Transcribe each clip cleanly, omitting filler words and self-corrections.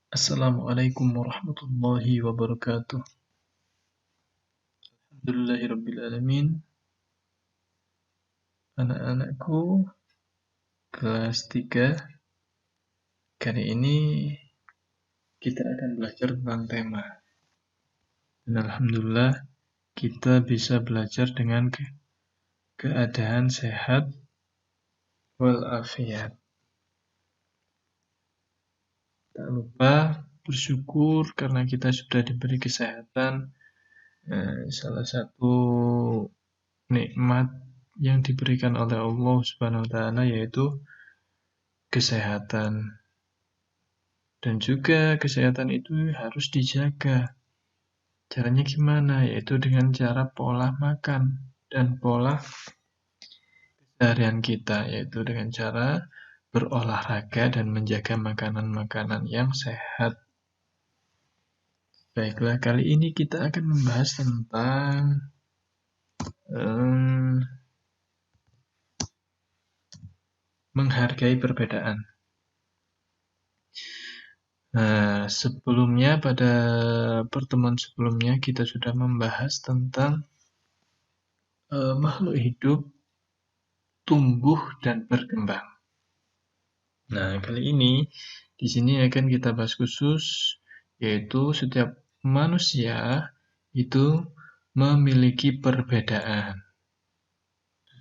Assalamualaikum warahmatullahi wabarakatuh. Alhamdulillahirrabbilalamin. Anak-anakku kelas 3. Kali ini kita akan belajar tentang tema. Dan alhamdulillah kita bisa belajar dengan keadaan sehat walafiat. Tak lupa bersyukur karena kita sudah diberi kesehatan. Salah satu nikmat yang diberikan oleh Allah Subhanahu wa taala yaitu kesehatan. Dan juga kesehatan itu harus dijaga. Caranya gimana? Yaitu dengan cara pola makan dan pola keseharian kita, yaitu dengan cara berolahraga dan menjaga makanan-makanan yang sehat. Baiklah, kali ini kita akan membahas tentang menghargai perbedaan. Nah, sebelumnya pada pertemuan sebelumnya kita sudah membahas tentang makhluk hidup tumbuh dan berkembang. Nah, kali ini di sini akan kita bahas khusus, yaitu setiap manusia itu memiliki perbedaan.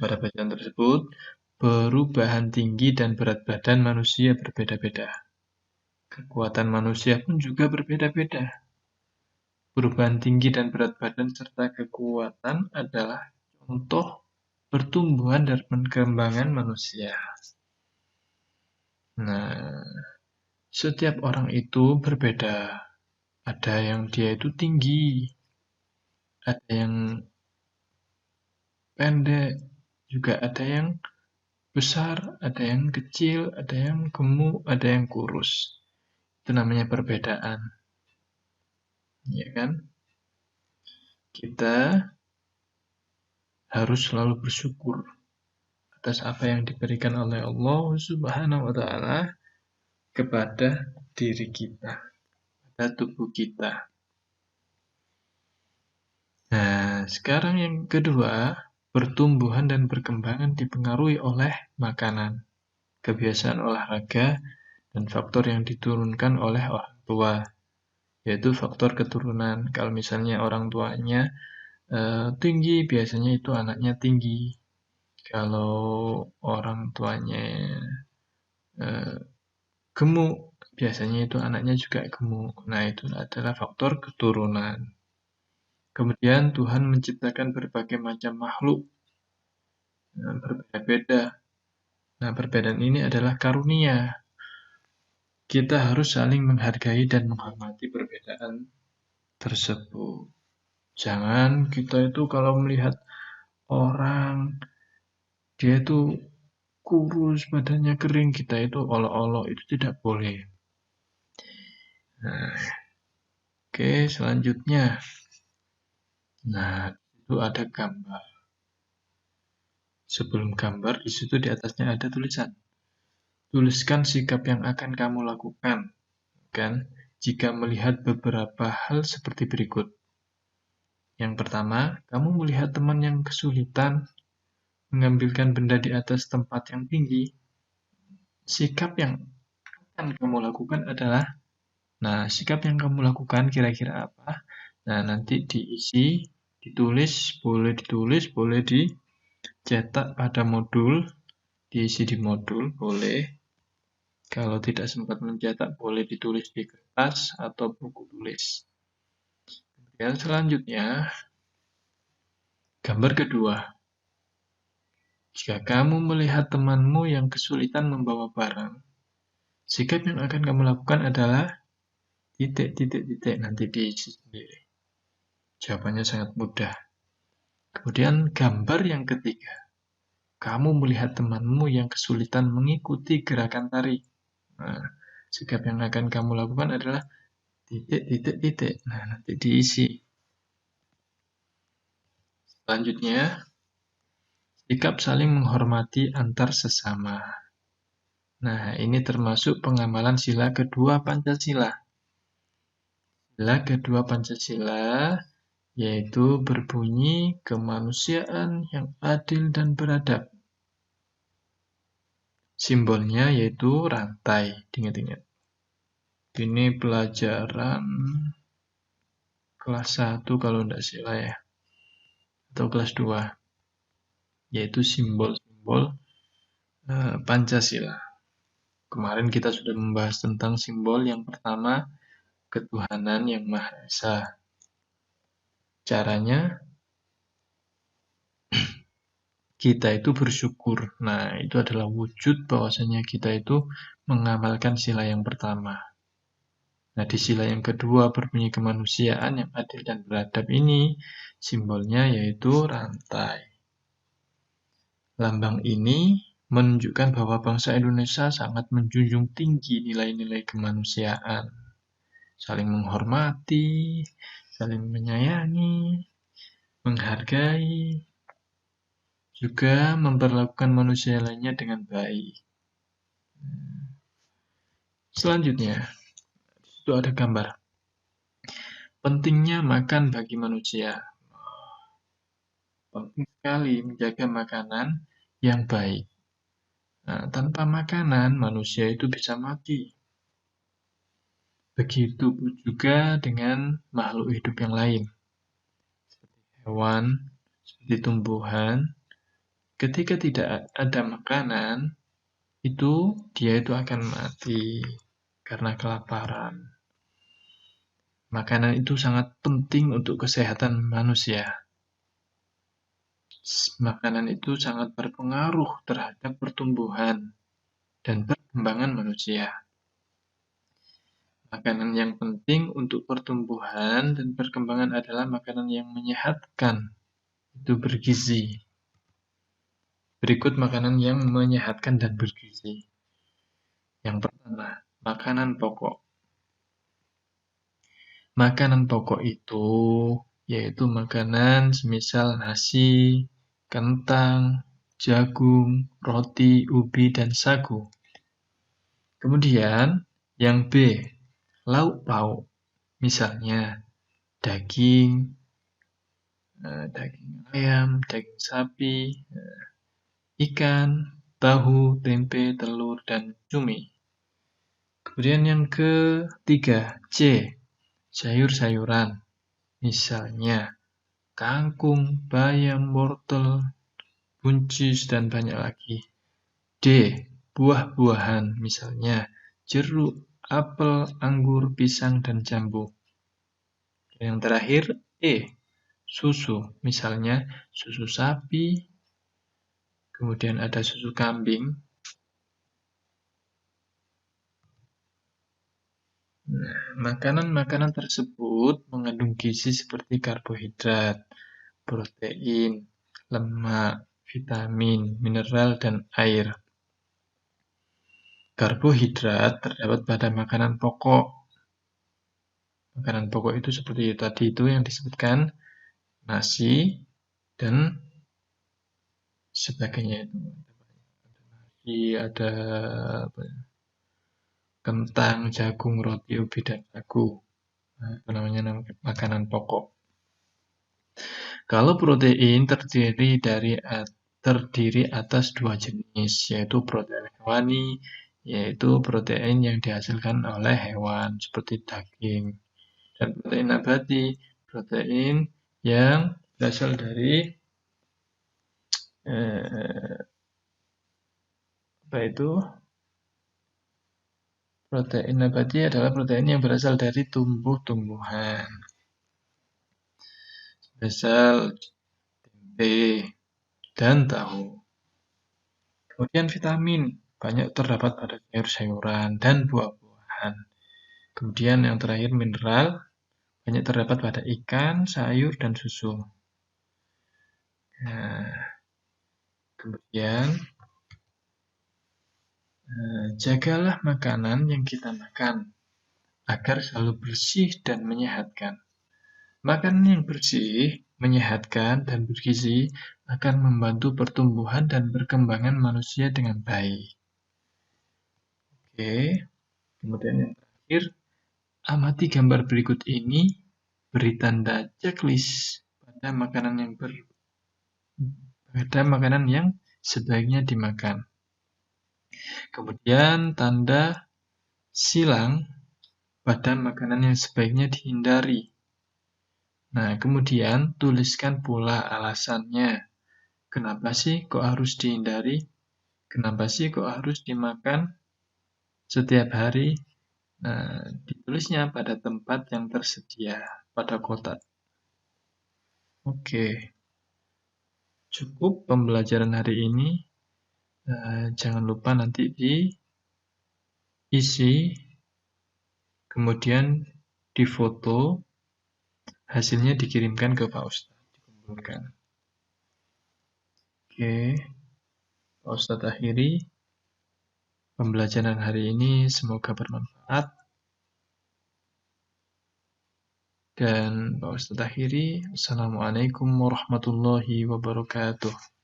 Pada bacaan tersebut, perubahan tinggi dan berat badan manusia berbeda-beda. Kekuatan manusia pun juga berbeda-beda. Perubahan tinggi dan berat badan serta kekuatan adalah contoh pertumbuhan dan perkembangan manusia. Nah, setiap orang itu berbeda. Ada yang dia itu tinggi, ada yang pendek, juga ada yang besar, ada yang kecil, ada yang gemuk, ada yang kurus. Itu namanya perbedaan. Ya kan? Kita harus selalu bersyukur atas apa yang diberikan oleh Allah Subhanahu wa taala kepada diri kita, pada tubuh kita. Nah, sekarang yang kedua, pertumbuhan dan perkembangan dipengaruhi oleh makanan, kebiasaan olahraga, dan faktor yang diturunkan oleh orang tua, yaitu faktor keturunan. Kalau misalnya orang tuanya tinggi, biasanya itu anaknya tinggi. Kalau orang tuanya gemuk, biasanya itu anaknya juga gemuk. Nah, itu adalah faktor keturunan. Kemudian Tuhan menciptakan berbagai macam makhluk berbeda-beda. Nah, perbedaan ini adalah karunia. Kita harus saling menghargai dan menghormati perbedaan tersebut. Jangan kita itu kalau melihat orang, dia itu kurus, badannya kering, kita itu olok-olok, itu tidak boleh. Nah, oke, selanjutnya. Nah, itu ada gambar. Sebelum gambar, di situ di atasnya ada tulisan. Tuliskan sikap yang akan kamu lakukan, kan? Jika melihat beberapa hal seperti berikut. Yang pertama, kamu melihat teman yang kesulitan mengambilkan benda di atas tempat yang tinggi. Sikap yang akan kamu lakukan adalah, sikap yang kamu lakukan kira-kira apa? Nah, nanti diisi, ditulis, boleh dicetak pada modul, diisi di modul, boleh. Kalau tidak sempat mencetak, boleh ditulis di kertas atau buku tulis. Kemudian selanjutnya, gambar kedua. Jika kamu melihat temanmu yang kesulitan membawa barang, sikap yang akan kamu lakukan adalah titik. Nanti diisi sendiri. Jawabannya sangat mudah. Kemudian gambar yang ketiga. Kamu melihat temanmu yang kesulitan mengikuti gerakan tari. Nah, sikap yang akan kamu lakukan adalah titik. Nah, nanti diisi. Selanjutnya, sikap saling menghormati antar sesama. Nah, ini termasuk pengamalan sila kedua Pancasila. Sila kedua Pancasila yaitu berbunyi kemanusiaan yang adil dan beradab. Simbolnya yaitu rantai, diingat-ingat. Ini pelajaran kelas 1 kalau tidak salah ya, atau kelas 2, yaitu simbol-simbol Pancasila. Kemarin kita sudah membahas tentang simbol yang pertama, ketuhanan yang Maha Esa. Caranya, kita itu bersyukur. Nah, itu adalah wujud bahwasanya kita itu mengamalkan sila yang pertama. Nah, di sila yang kedua, berbunyi kemanusiaan yang adil dan beradab ini, simbolnya yaitu rantai. Lambang ini menunjukkan bahwa bangsa Indonesia sangat menjunjung tinggi nilai-nilai kemanusiaan, saling menghormati, saling menyayangi, menghargai, juga memperlakukan manusia lainnya dengan baik. Selanjutnya, itu ada gambar. Pentingnya makan bagi manusia. Penting sekali menjaga makanan yang baik. Nah, tanpa makanan, manusia itu bisa mati. Begitu juga dengan makhluk hidup yang lain. Seperti hewan, seperti tumbuhan. Ketika tidak ada makanan, dia itu akan mati karena kelaparan. Makanan itu sangat penting untuk kesehatan manusia. Makanan itu sangat berpengaruh terhadap pertumbuhan dan perkembangan manusia. Makanan yang penting untuk pertumbuhan dan perkembangan adalah makanan yang menyehatkan, itu bergizi. Berikut makanan yang menyehatkan dan bergizi. Yang pertama, makanan pokok. Makanan pokok itu yaitu makanan semisal nasi, kentang, jagung, roti, ubi, dan sagu. Kemudian yang B, lauk pauk. Misalnya daging ayam, daging sapi, ikan, tahu, tempe, telur, dan cumi. Kemudian yang ketiga, C, sayur-sayuran. Misalnya kangkung, bayam, wortel, buncis, dan banyak lagi. D, buah-buahan. Misalnya jeruk, apel, anggur, pisang, dan jambu. Yang terakhir, E, susu. Misalnya susu sapi, kemudian ada susu kambing. Nah, makanan-makanan tersebut mengandung gizi seperti karbohidrat, protein, lemak, vitamin, mineral, dan air. Karbohidrat terdapat pada makanan pokok. Makanan pokok itu seperti tadi itu yang disebutkan, nasi, dan sebagainya itu. Nasi, ada kentang, jagung, roti, ubi, dan sagu. Nah, itu namanya makanan pokok. Kalau protein terdiri atas dua jenis, yaitu protein hewani, yaitu protein yang dihasilkan oleh hewan seperti daging, dan protein nabati, protein yang berasal dari protein nabati adalah protein yang berasal dari tumbuh-tumbuhan. Misal tempe dan tahu. Kemudian vitamin banyak terdapat pada sayur-sayuran dan buah-buahan. Kemudian yang terakhir mineral banyak terdapat pada ikan, sayur, dan susu. Nah, kemudian jagalah makanan yang kita makan agar selalu bersih dan menyehatkan. Makanan yang bersih, menyehatkan, dan bergizi akan membantu pertumbuhan dan perkembangan manusia dengan baik. Oke, kemudian yang terakhir, Amati gambar berikut ini, beri tanda checklist pada makanan yang sebaiknya dimakan. Kemudian tanda silang pada makanan yang sebaiknya dihindari. Nah, kemudian tuliskan pula alasannya. Kenapa sih kok harus dihindari? Kenapa sih kok harus dimakan setiap hari? Nah, ditulisnya pada tempat yang tersedia pada kotak. Oke, cukup pembelajaran hari ini. Jangan lupa nanti diisi, kemudian difoto, hasilnya dikirimkan ke Pak Ustadz, dikumpulkan. Oke, Pak Ustadz akhiri pembelajaran hari ini, semoga bermanfaat. Dan Pak Ustadz akhiri, Assalamualaikum warahmatullahi wabarakatuh.